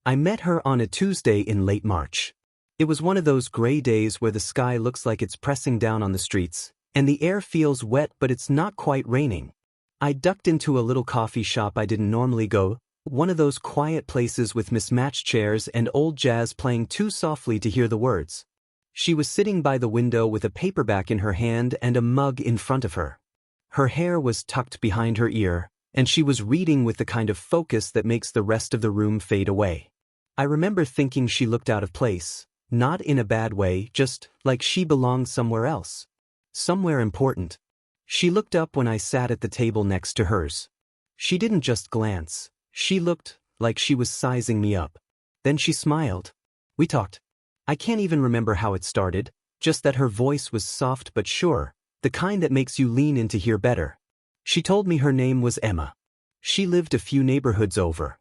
I met her on a Tuesday in late March. It was one of those gray days where the sky looks like it's pressing down on the streets, and the air feels wet but it's not quite raining. I ducked into a little coffee shop I didn't normally go, one of those quiet places with mismatched chairs and old jazz playing too softly to hear the words. She was sitting by the window with a paperback in her hand and a mug in front of her. Her hair was tucked behind her ear, and she was reading with the kind of focus that makes the rest of the room fade away. I remember thinking she looked out of place, not in a bad way, just like she belonged somewhere else. Somewhere important. She looked up when I sat at the table next to hers. She didn't just glance, she looked like she was sizing me up. Then she smiled. We talked. I can't even remember how it started, just that her voice was soft but sure, the kind that makes you lean in to hear better. She told me her name was Emma. She lived a few neighborhoods over.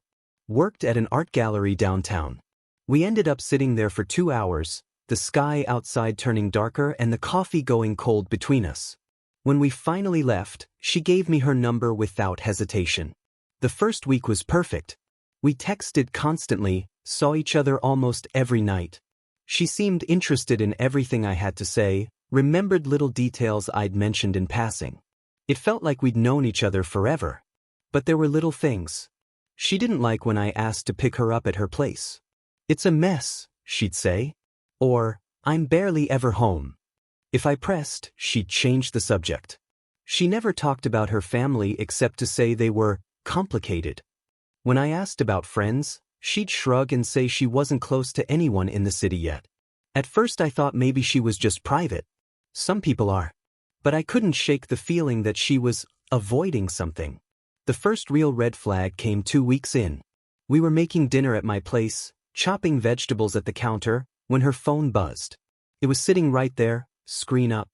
Worked at an art gallery downtown. We ended up sitting there for 2 hours, the sky outside turning darker and the coffee going cold between us. When we finally left, she gave me her number without hesitation. The first week was perfect. We texted constantly, saw each other almost every night. She seemed interested in everything I had to say, remembered little details I'd mentioned in passing. It felt like we'd known each other forever. But there were little things. She didn't like when I asked to pick her up at her place. It's a mess, she'd say. Or, I'm barely ever home. If I pressed, she'd change the subject. She never talked about her family except to say they were complicated. When I asked about friends, she'd shrug and say she wasn't close to anyone in the city yet. At first I thought maybe she was just private. Some people are. But I couldn't shake the feeling that she was avoiding something. The first real red flag came 2 weeks in. We were making dinner at my place, chopping vegetables at the counter, when her phone buzzed. It was sitting right there, screen up.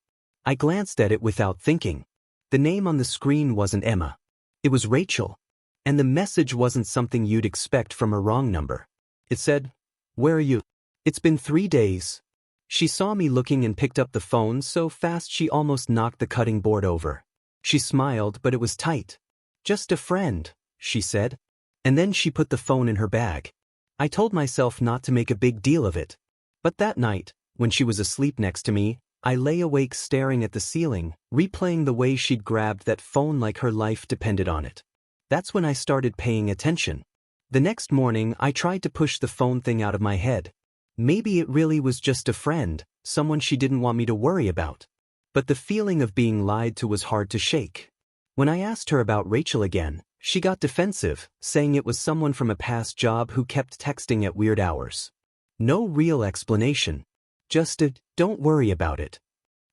I glanced at it without thinking. The name on the screen wasn't Emma. It was Rachel. And the message wasn't something you'd expect from a wrong number. It said, "Where are you? It's been 3 days." She saw me looking and picked up the phone so fast she almost knocked the cutting board over. She smiled, but it was tight. "Just a friend," she said. And then she put the phone in her bag. I told myself not to make a big deal of it. But that night, when she was asleep next to me, I lay awake staring at the ceiling, replaying the way she'd grabbed that phone like her life depended on it. That's when I started paying attention. The next morning, I tried to push the phone thing out of my head. Maybe it really was just a friend, someone she didn't want me to worry about. But the feeling of being lied to was hard to shake. When I asked her about Rachel again, she got defensive, saying it was someone from a past job who kept texting at weird hours. No real explanation. Just a, "Don't worry about it."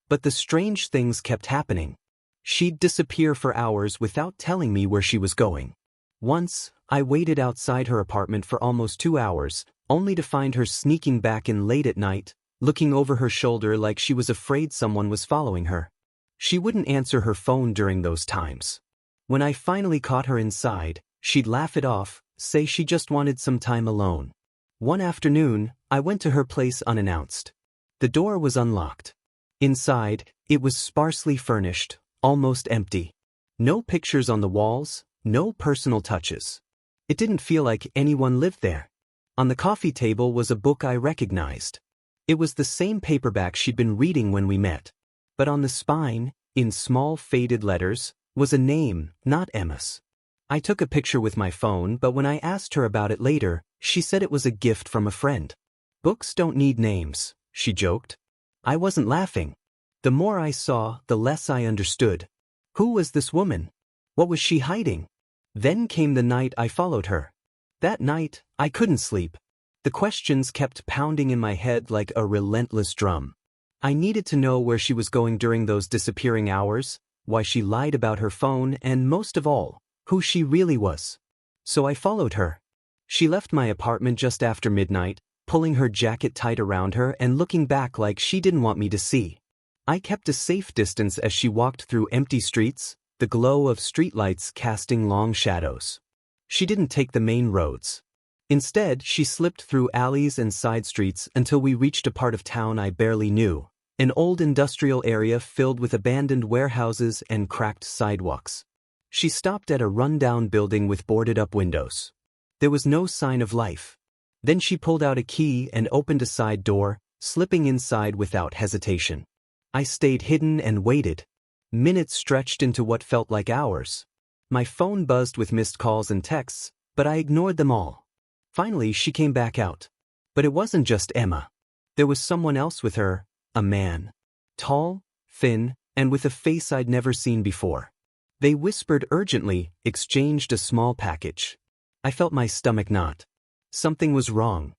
But the strange things kept happening. She'd disappear for hours without telling me where she was going. Once, I waited outside her apartment for almost 2 hours, only to find her sneaking back in late at night, looking over her shoulder like she was afraid someone was following her. She wouldn't answer her phone during those times. When I finally caught her inside, she'd laugh it off, say she just wanted some time alone. One afternoon, I went to her place unannounced. The door was unlocked. Inside, it was sparsely furnished, almost empty. No pictures on the walls, no personal touches. It didn't feel like anyone lived there. On the coffee table was a book I recognized. It was the same paperback she'd been reading when we met. But on the spine, in small faded letters, was a name, not Emma's. I took a picture with my phone, but when I asked her about it later, she said it was a gift from a friend. "Books don't need names," she joked. I wasn't laughing. The more I saw, the less I understood. Who was this woman? What was she hiding? Then came the night I followed her. That night, I couldn't sleep. The questions kept pounding in my head like a relentless drum. I needed to know where she was going during those disappearing hours, why she lied about her phone, and most of all, who she really was. So I followed her. She left my apartment just after midnight, pulling her jacket tight around her and looking back like she didn't want me to see. I kept a safe distance as she walked through empty streets, the glow of streetlights casting long shadows. She didn't take the main roads. Instead, she slipped through alleys and side streets until we reached a part of town I barely knew, an old industrial area filled with abandoned warehouses and cracked sidewalks. She stopped at a rundown building with boarded-up windows. There was no sign of life. Then she pulled out a key and opened a side door, slipping inside without hesitation. I stayed hidden and waited. Minutes stretched into what felt like hours. My phone buzzed with missed calls and texts, but I ignored them all. Finally, she came back out. But it wasn't just Emma. There was someone else with her, a man. Tall, thin, and with a face I'd never seen before. They whispered urgently, exchanged a small package. I felt my stomach knot. Something was wrong.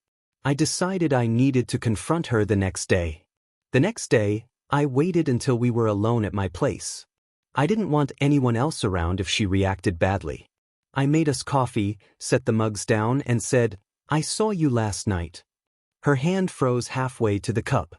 I decided I needed to confront her the next day. The next day, I waited until we were alone at my place. I didn't want anyone else around if she reacted badly. I made us coffee, set the mugs down, and said, "I saw you last night." Her hand froze halfway to the cup.